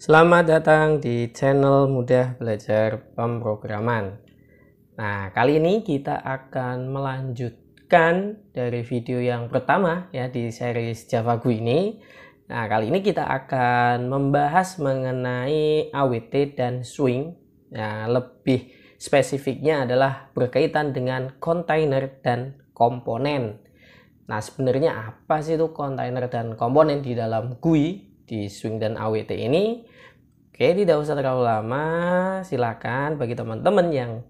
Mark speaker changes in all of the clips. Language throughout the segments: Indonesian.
Speaker 1: Selamat datang di channel Mudah Belajar Pemrograman. Nah, kali ini kita akan melanjutkan dari video yang pertama ya di series Java GUI ini. Nah, kali ini kita akan membahas mengenai AWT dan swing. Nah, lebih spesifiknya adalah berkaitan dengan kontainer dan komponen. Nah, sebenarnya apa sih itu kontainer dan komponen di dalam GUI di swing dan AWT ini? Oke, tidak usah terlalu lama. Silakan bagi teman-teman yang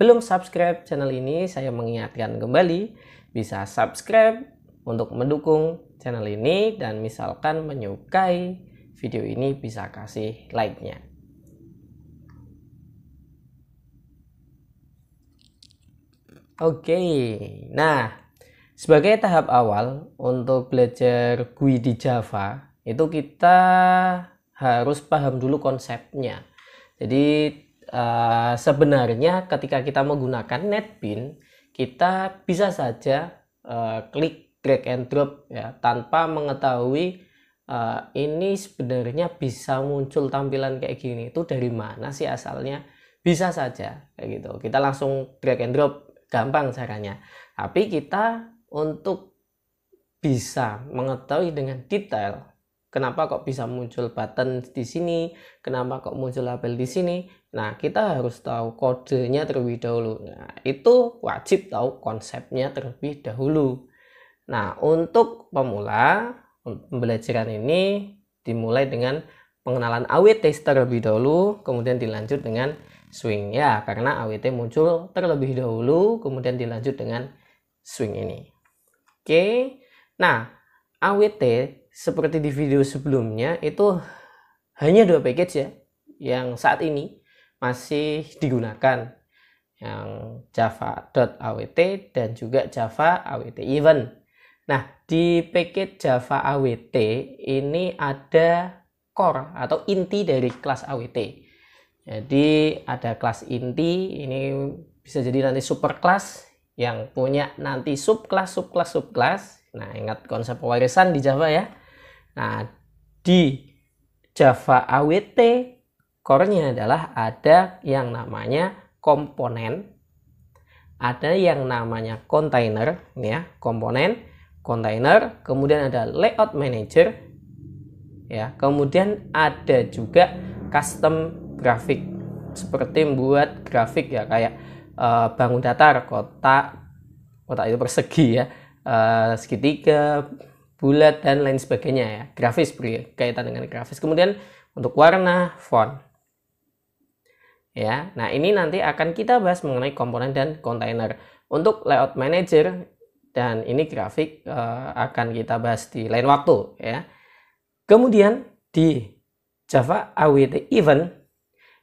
Speaker 1: belum subscribe channel ini, saya mengingatkan kembali bisa subscribe untuk mendukung channel ini, dan misalkan menyukai video ini bisa kasih like-nya. Oke, nah sebagai tahap awal untuk belajar GUI di Java itu kita harus paham dulu konsepnya. Jadi sebenarnya ketika kita menggunakan NetBeans, kita bisa saja klik drag and drop ya, tanpa mengetahui ini sebenarnya bisa muncul tampilan kayak gini itu dari mana sih asalnya. Bisa saja kayak gitu, kita langsung drag and drop, gampang caranya. Tapi kita untuk bisa mengetahui dengan detail kenapa kok bisa muncul button di sini, kenapa kok muncul label di sini. Nah, kita harus tahu kodenya terlebih dahulu. Nah, itu wajib tahu konsepnya terlebih dahulu. Nah, untuk pemula, pembelajaran ini dimulai dengan pengenalan AWT terlebih dahulu, kemudian dilanjut dengan swing ya, karena AWT muncul terlebih dahulu, kemudian dilanjut dengan swing ini. Oke, nah AWT seperti di video sebelumnya itu hanya dua package ya yang saat ini masih digunakan, yang java.awt dan juga java awt event. Nah, di package java awt ini ada core atau inti dari kelas awt. Jadi ada kelas inti, ini bisa jadi nanti super kelas yang punya nanti subkelas. Nah, ingat konsep pewarisan di Java ya. Nah, di Java AWT core-nya adalah ada yang namanya komponen, ada yang namanya kontainer ya, komponen, kontainer, kemudian ada layout manager ya, kemudian ada juga custom grafik seperti membuat grafik ya, kayak bangun datar, kotak itu persegi ya, segitiga, bulat, dan lain sebagainya ya, grafis berkaitan dengan grafis. Kemudian untuk warna, font ya. Nah, ini nanti akan kita bahas mengenai komponen dan kontainer. Untuk layout manager dan ini grafik akan kita bahas di lain waktu ya. Kemudian di Java AWT event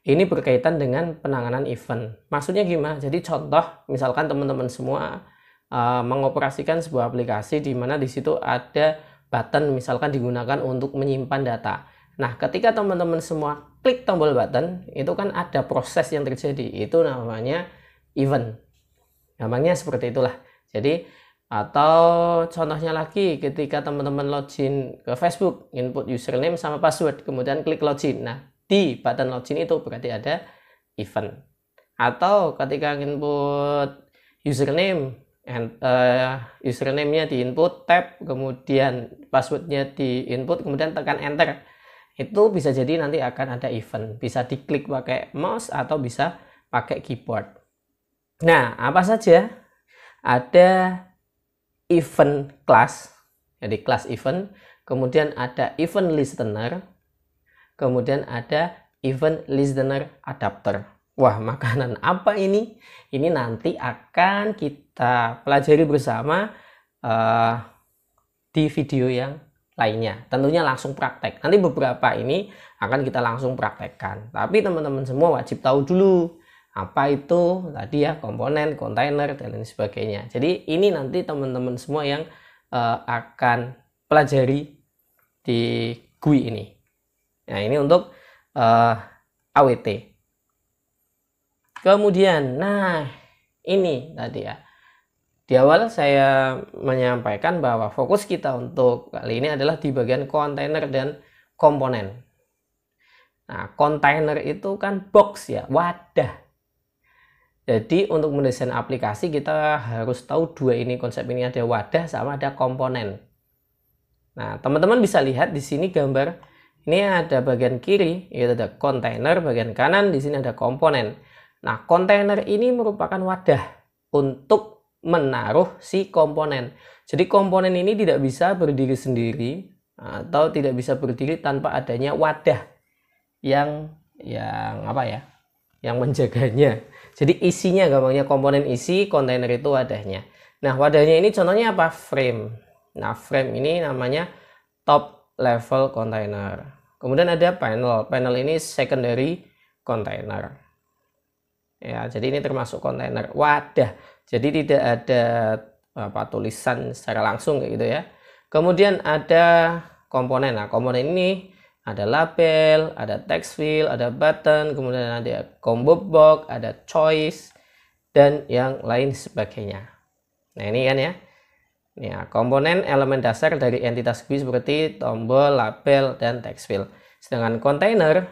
Speaker 1: ini berkaitan dengan penanganan event. Maksudnya gimana? Jadi contoh, misalkan teman-teman semua mengoperasikan sebuah aplikasi di mana di situ ada button misalkan digunakan untuk menyimpan data. Nah, ketika teman-teman semua klik tombol button, itu kan ada proses yang terjadi. Itu namanya event. Gampangnya seperti itulah. Jadi, atau contohnya lagi ketika teman-teman login ke Facebook, input username sama password, kemudian klik login. Nah, di button login itu berarti ada event. Atau ketika input username, username-nya di input, tab, kemudian passwordnya di input, kemudian tekan enter, itu bisa jadi nanti akan ada event, bisa diklik pakai mouse atau bisa pakai keyboard. Nah, apa saja? Ada event class, jadi class event, kemudian ada event listener, kemudian ada event listener adapter. Wah, makanan apa ini? Ini nanti akan kita pelajari bersama di video yang lainnya. Tentunya langsung praktek. Nanti beberapa ini akan kita langsung praktekkan. Tapi teman-teman semua wajib tahu dulu apa itu tadi ya, komponen, kontainer, dan lain sebagainya. Jadi ini nanti teman-teman semua yang akan pelajari di GUI ini. Nah, ini untuk AWT. Kemudian, nah ini tadi ya, di awal saya menyampaikan bahwa fokus kita untuk kali ini adalah di bagian kontainer dan komponen. Nah, kontainer itu kan box ya, wadah. Jadi untuk mendesain aplikasi kita harus tahu dua ini konsep ini, ada wadah sama ada komponen. Nah, teman-teman bisa lihat di sini gambar ini ada bagian kiri yaitu ada kontainer, bagian kanan di sini ada komponen. Nah, kontainer ini merupakan wadah untuk menaruh si komponen. Jadi komponen ini tidak bisa berdiri sendiri atau tidak bisa berdiri tanpa adanya wadah yang apa ya? Yang menjaganya. Jadi isinya gampangnya komponen isi, kontainer itu wadahnya. Nah, wadahnya ini contohnya apa? Frame. Nah, frame ini namanya top level container. Kemudian ada panel. Panel ini secondary container. Ya, jadi ini termasuk kontainer wadah. Jadi tidak ada tulisan secara langsung kayak gitu ya. Kemudian ada komponen. Nah, komponen ini ada label, ada text field, ada button, kemudian ada combo box, ada choice, dan yang lain sebagainya. Nah, ini kan ya. Ya, komponen elemen dasar dari entitas GUI seperti tombol, label, dan text field. Sedangkan kontainer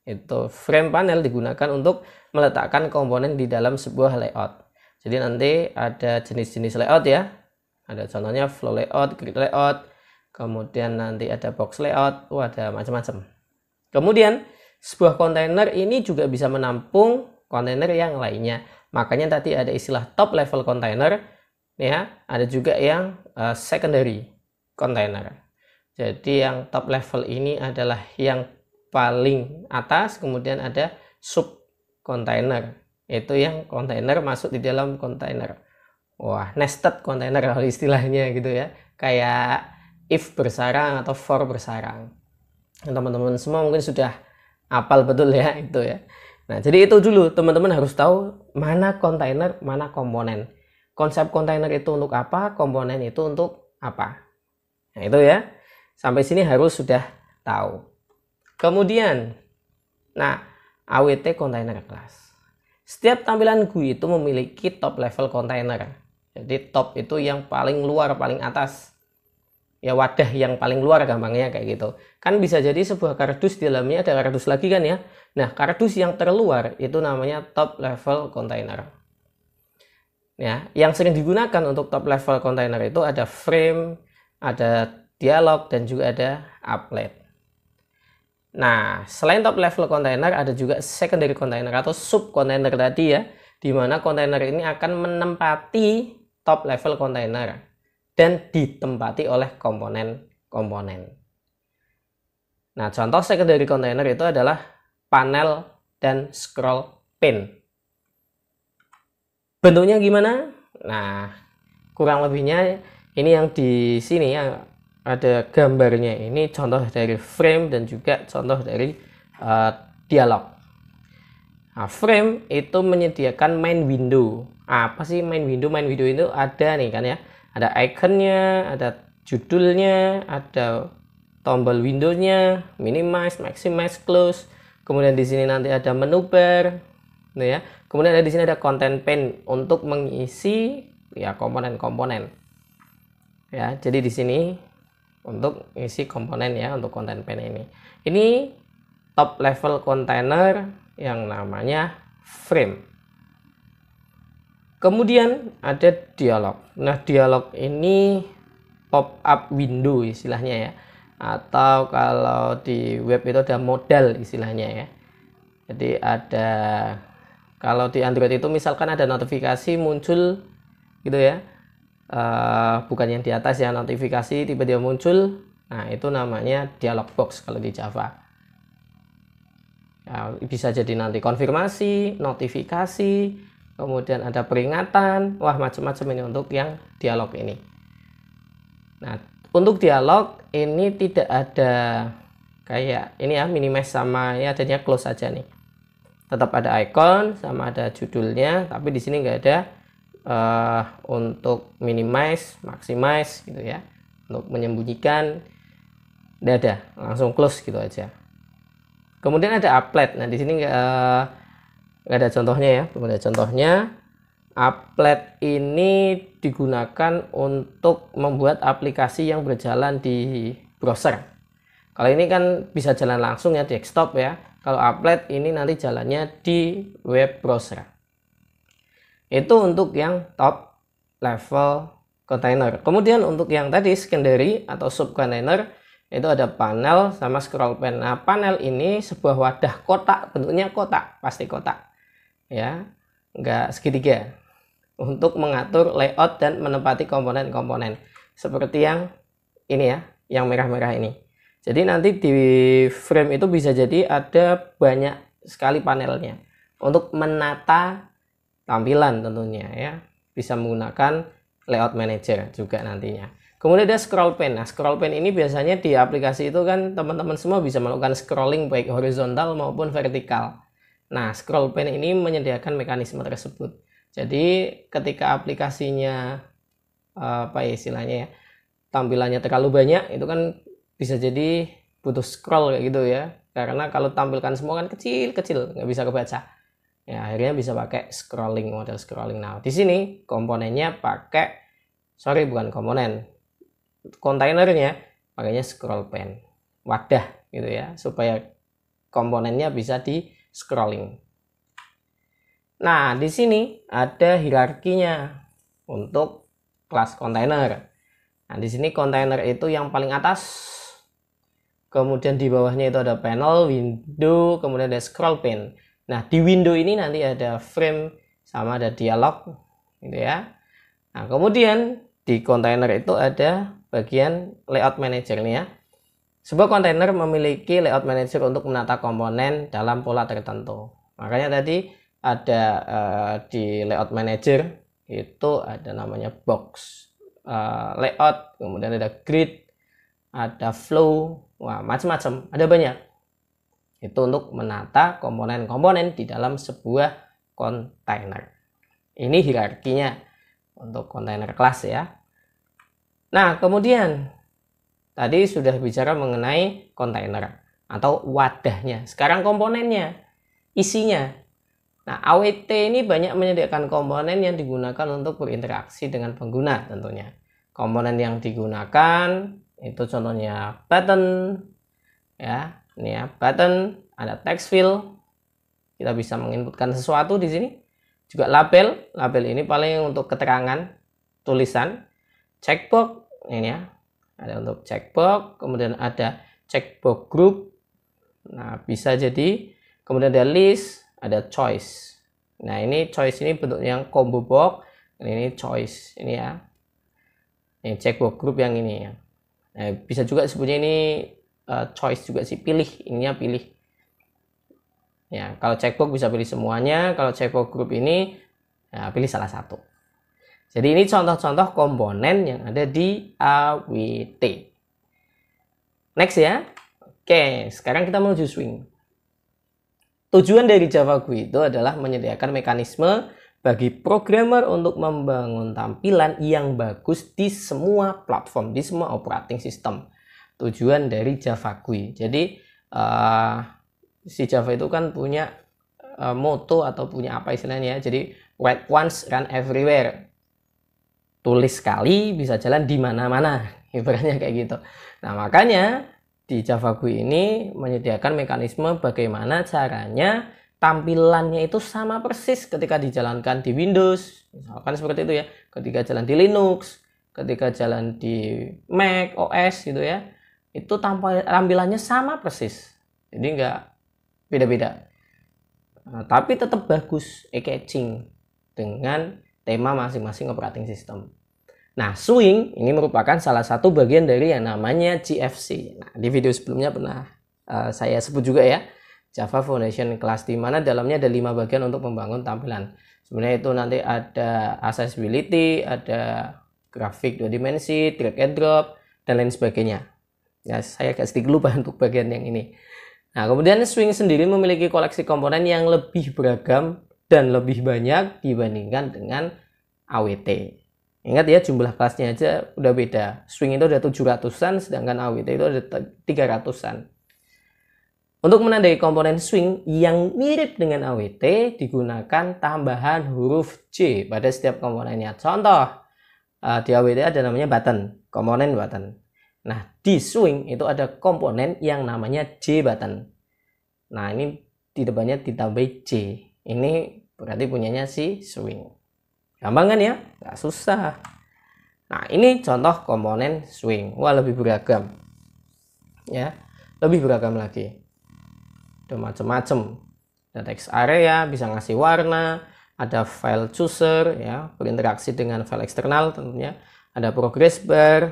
Speaker 1: itu frame panel digunakan untuk meletakkan komponen di dalam sebuah layout. Jadi nanti ada jenis-jenis layout ya. Ada contohnya flow layout, grid layout, kemudian nanti ada box layout, ada macam-macam. Kemudian sebuah kontainer ini juga bisa menampung kontainer yang lainnya. Makanya tadi ada istilah top level container ya, ada juga yang secondary container. Jadi yang top level ini adalah yang paling atas, kemudian ada sub container, itu yang kontainer masuk di dalam kontainer. Wah, nested container kalau istilahnya gitu ya, kayak if bersarang atau for bersarang. Teman-teman semua mungkin sudah hafal betul ya itu ya. Nah, jadi itu dulu teman-teman harus tahu mana kontainer, mana komponen. Konsep kontainer itu untuk apa, komponen itu untuk apa. Nah, itu ya. Sampai sini harus sudah tahu. Kemudian, nah, AWT container class. Setiap tampilan GUI itu memiliki top level container. Jadi top itu yang paling luar, paling atas. Ya, wadah yang paling luar gampangnya kayak gitu. Kan bisa jadi sebuah kardus di dalamnya ada kardus lagi kan ya. Nah, kardus yang terluar itu namanya top level container. Ya, yang sering digunakan untuk top level container itu ada frame, ada dialog, dan juga ada applet. Nah, selain top level container ada juga secondary container atau sub container tadi ya, di mana kontainer ini akan menempati top level container dan ditempati oleh komponen-komponen. Nah, contoh secondary container itu adalah panel dan scroll pane. Bentuknya gimana? Nah, kurang lebihnya ini yang di sini ya, ada gambarnya. Ini contoh dari frame dan juga contoh dari dialog. Nah, frame itu menyediakan main window. Apa sih main window? Main window itu ada nih kan ya. Ada ikonnya, ada judulnya, ada tombol windownya, minimize, maximize, close. Kemudian di sini nanti ada menu bar. Nah ya, kemudian ada di sini ada content pane untuk mengisi ya komponen-komponen. Ya, jadi di sini untuk isi komponen ya untuk content pane ini. Ini top level container yang namanya frame. Kemudian ada dialog. Nah, dialog ini pop up window istilahnya ya. Atau kalau di web itu ada modal istilahnya ya. Jadi ada, kalau di Android itu misalkan ada notifikasi muncul gitu ya, bukan yang di atas ya, notifikasi tiba-tiba muncul. Nah, itu namanya dialog box kalau di Java ya, bisa jadi nanti konfirmasi, notifikasi, kemudian ada peringatan, wah macam-macam ini untuk yang dialog ini. Nah, untuk dialog ini tidak ada kayak ini ya, minimize sama ya, adanya close saja nih. Tetap ada icon sama ada judulnya, tapi di sini nggak ada untuk minimize, maximize gitu ya. Untuk menyembunyikan nggak ada, langsung close gitu aja. Kemudian ada applet. Nah, di sini nggak ada contohnya ya, belum ada contohnya. Applet ini digunakan untuk membuat aplikasi yang berjalan di browser. Kalau ini kan bisa jalan langsung ya, desktop ya. Kalau applet ini nanti jalannya di web browser. Itu untuk yang top level container. Kemudian untuk yang tadi secondary atau sub container itu ada panel sama scroll pane. Nah, panel ini sebuah wadah kotak, bentuknya kotak, pasti kotak. Ya, enggak segitiga. Untuk mengatur layout dan menempati komponen-komponen. Seperti yang ini ya, yang merah-merah ini. Jadi nanti di frame itu bisa jadi ada banyak sekali panelnya untuk menata tampilan tentunya ya. Bisa menggunakan layout manager juga nantinya. Kemudian ada scroll pane. Nah, scroll pane ini biasanya di aplikasi itu kan teman-teman semua bisa melakukan scrolling baik horizontal maupun vertikal. Nah, scroll pane ini menyediakan mekanisme tersebut. Jadi ketika aplikasinya apa ya istilahnya ya, tampilannya terlalu banyak itu kan bisa jadi butuh scroll kayak gitu ya, karena kalau tampilkan semua kan kecil-kecil nggak bisa kebaca ya, akhirnya bisa pakai scrolling, model scrolling. Nah di sini komponennya pakai bukan komponen, kontainernya pakainya scroll pane, wadah gitu ya, supaya komponennya bisa di scrolling. Nah di sini ada hierarkinya untuk kelas kontainer. Nah di sini kontainer itu yang paling atas. Kemudian di bawahnya itu ada panel, window, kemudian ada scroll pane. Nah, di window ini nanti ada frame sama ada dialog gitu ya. Nah, kemudian di kontainer itu ada bagian layout manager nih ya. Sebuah kontainer memiliki layout manager untuk menata komponen dalam pola tertentu. Makanya tadi ada di layout manager itu ada namanya box layout, kemudian ada grid, ada flow, wah macam-macam, ada banyak. Itu untuk menata komponen-komponen di dalam sebuah kontainer. Ini hierarkinya untuk kontainer kelas ya. Nah, kemudian tadi sudah bicara mengenai kontainer atau wadahnya. Sekarang komponennya, isinya. Nah, AWT ini banyak menyediakan komponen yang digunakan untuk berinteraksi dengan pengguna tentunya. Komponen yang digunakan itu contohnya button ya, ini ya button, ada text field, kita bisa menginputkan sesuatu di sini. Juga label ini paling untuk keterangan tulisan. Checkbox ini ya, ada untuk checkbox, kemudian ada checkbox group. Nah bisa jadi, kemudian ada list, ada choice. Nah ini choice ini bentuk yang combo box, ini choice ini ya. Ini checkbox group yang ini ya. Nah, bisa juga sebutnya ini choice juga sih, pilih, ininya pilih. Ya, kalau checkbox bisa pilih semuanya, kalau checkbox group ini ya, pilih salah satu. Jadi ini contoh-contoh komponen yang ada di AWT. Next ya. Oke, sekarang kita menuju swing. Tujuan dari Java GUI itu adalah menyediakan mekanisme bagi programmer untuk membangun tampilan yang bagus di semua platform, di semua operating system. Tujuan dari Java GUI. Jadi si Java itu kan punya motto atau punya apa istilahnya ya. Jadi write once, run everywhere. Tulis sekali bisa jalan di mana-mana. Ibaratnya kayak gitu. Nah, makanya di Java GUI ini menyediakan mekanisme bagaimana caranya tampilannya itu sama persis ketika dijalankan di Windows, misalkan seperti itu ya, ketika jalan di Linux, ketika jalan di Mac OS gitu ya, itu tampilannya sama persis, jadi nggak beda-beda. Nah, tapi tetap bagus, eye-catching dengan tema masing-masing operating system. Nah, swing ini merupakan salah satu bagian dari yang namanya JFC. Nah, di video sebelumnya pernah saya sebut juga ya, Java Foundation Class, di mana dalamnya ada 5 bagian untuk membangun tampilan. Sebenarnya itu nanti ada accessibility, ada grafik 2 dimensi, drag and drop, dan lain sebagainya. Ya, saya agak sedikit lupa untuk bagian yang ini. Nah, kemudian swing sendiri memiliki koleksi komponen yang lebih beragam dan lebih banyak dibandingkan dengan AWT. Ingat ya, jumlah kelasnya aja udah beda. Swing itu ada 700-an, sedangkan AWT itu ada 300-an. Untuk menandai komponen swing yang mirip dengan AWT, digunakan tambahan huruf J pada setiap komponennya. Contoh, di AWT ada namanya button, komponen button. Nah, di swing itu ada komponen yang namanya J button. Nah, ini di depannya ditambah J. Ini berarti punyanya si swing. Gampang kan ya? Nggak susah. Nah, ini contoh komponen swing. Wah, lebih beragam. Ya, lebih beragam lagi. Ada macam-macam. Ada text area, bisa ngasih warna, ada file chooser, ya, berinteraksi dengan file eksternal tentunya. Ada progress bar.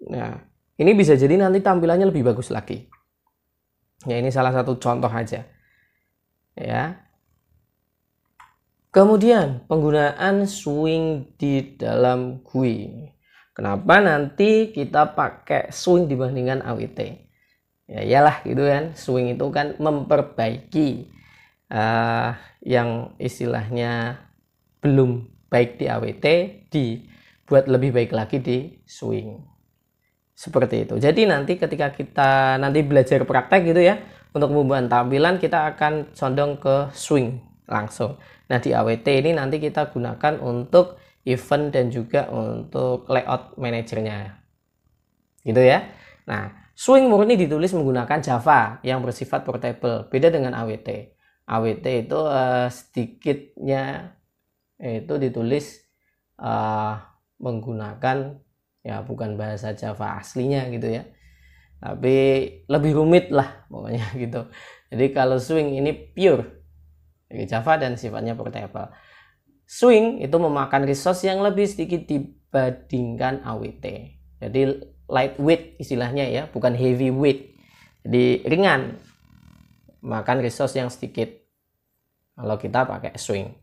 Speaker 1: Nah, ini bisa jadi nanti tampilannya lebih bagus lagi. Ya, ini salah satu contoh aja. Ya. Kemudian penggunaan swing di dalam GUI. Kenapa nanti kita pakai swing dibandingkan AWT? Ya iyalah gitu kan, swing itu kan memperbaiki yang istilahnya belum baik di AWT dibuat lebih baik lagi di swing. Seperti itu. Jadi nanti ketika kita nanti belajar praktek gitu ya, untuk pembuatan tampilan kita akan condong ke swing langsung. Nah, di AWT ini nanti kita gunakan untuk event dan juga untuk layout manajernya. Gitu ya. Nah, swing murni ditulis menggunakan Java yang bersifat portable. Beda dengan AWT. AWT itu sedikitnya itu ditulis menggunakan ya bukan bahasa Java aslinya gitu ya. Tapi lebih rumit lah pokoknya gitu. Jadi kalau swing ini pure dari Java dan sifatnya portable. Swing itu memakan resource yang lebih sedikit dibandingkan AWT. Jadi lightweight istilahnya ya, bukan heavyweight. Jadi ringan, makan resource yang sedikit kalau kita pakai swing.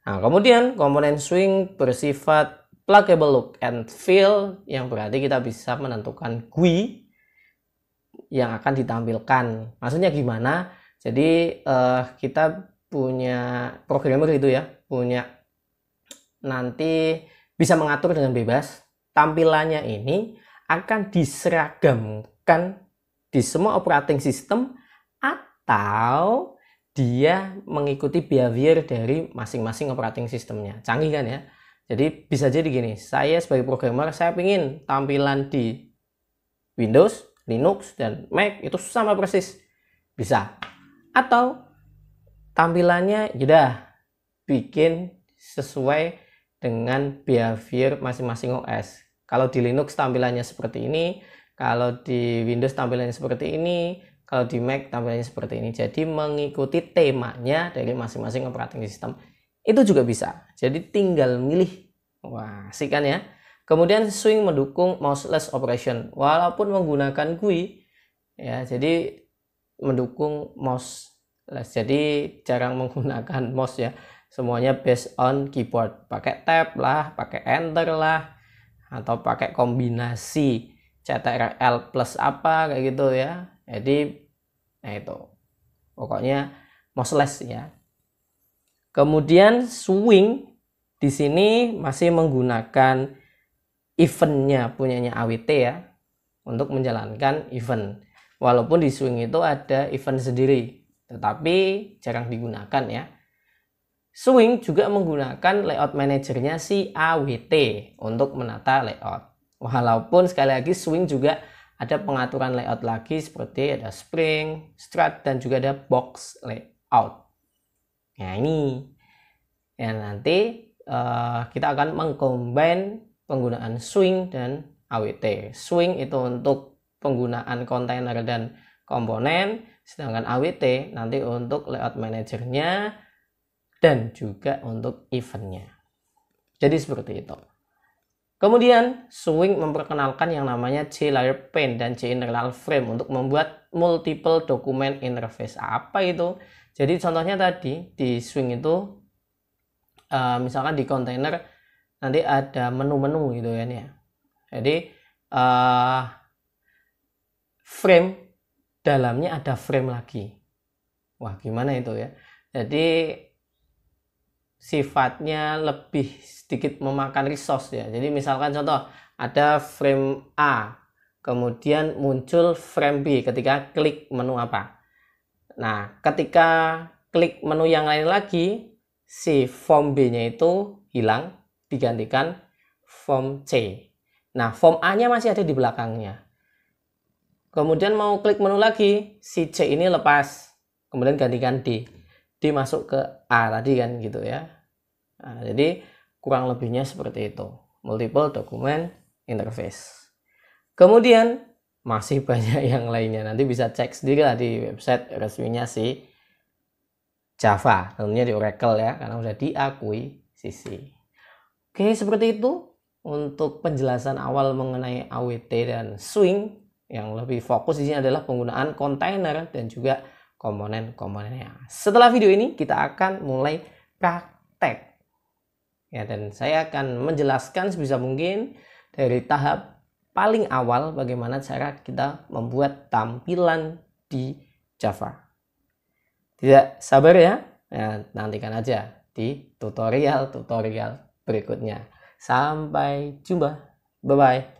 Speaker 1: Nah, kemudian komponen swing bersifat pluggable look and feel, yang berarti kita bisa menentukan GUI yang akan ditampilkan. Maksudnya gimana? Jadi kita punya programmer itu ya, punya nanti bisa mengatur dengan bebas tampilannya ini akan diseragamkan di semua operating system atau dia mengikuti behavior dari masing-masing operating systemnya. Canggih kan ya? Jadi bisa jadi gini, saya sebagai programmer saya ingin tampilan di Windows, Linux, dan Mac itu sama persis. Bisa. Atau tampilannya sudah bikin sesuai dengan behavior masing-masing OS. Kalau di Linux tampilannya seperti ini, kalau di Windows tampilannya seperti ini, kalau di Mac tampilannya seperti ini. Jadi mengikuti temanya dari masing-masing operating system. Itu juga bisa. Jadi tinggal milih. Wah, asik kan ya? Kemudian swing mendukung mouseless operation walaupun menggunakan GUI. Ya, jadi mendukung mouse. Jadi jarang menggunakan mouse ya, semuanya based on keyboard, pakai tab lah, pakai enter lah, atau pakai kombinasi CTRL plus apa kayak gitu ya. Jadi nah itu pokoknya mouseless ya. Kemudian swing di sini masih menggunakan eventnya punyanya AWT ya untuk menjalankan event, walaupun di swing itu ada event sendiri tetapi jarang digunakan ya. Swing juga menggunakan layout manajernya si AWT untuk menata layout. Walaupun sekali lagi swing juga ada pengaturan layout lagi seperti ada spring, strut, dan juga ada box layout. Nah ini ya nanti kita akan mengcombine penggunaan swing dan AWT. Swing itu untuk penggunaan kontainer dan komponen, sedangkan AWT nanti untuk layout manajernya dan juga untuk eventnya. Jadi seperti itu. Kemudian swing memperkenalkan yang namanya J-layer pane dan J-internal frame untuk membuat multiple document interface. Apa itu? Jadi contohnya tadi di swing itu misalkan di kontainer nanti ada menu-menu gitu kan ya. Jadi frame dalamnya ada frame lagi. Wah, gimana itu ya? Jadi sifatnya lebih sedikit memakan resource ya. Jadi misalkan contoh ada frame A, kemudian muncul frame B ketika klik menu apa. Nah, ketika klik menu yang lain lagi, si form B-nya itu hilang, digantikan form C. Nah, form A-nya masih ada di belakangnya. Kemudian mau klik menu lagi, si C ini lepas. kemudian gantikan D masuk ke A tadi kan gitu ya. Nah, jadi kurang lebihnya seperti itu, multiple document interface. Kemudian masih banyak yang lainnya, nanti bisa cek sendiri lah di website resminya si Java, tentunya di Oracle ya, karena sudah diakui sisi. Oke, seperti itu untuk penjelasan awal mengenai AWT dan swing. Yang lebih fokus di sini adalah penggunaan kontainer dan juga komponen-komponennya. Setelah video ini kita akan mulai praktek. Ya, dan saya akan menjelaskan sebisa mungkin dari tahap paling awal bagaimana cara kita membuat tampilan di Java. Tidak sabar ya, nantikan aja di tutorial berikutnya. Sampai jumpa. Bye-bye.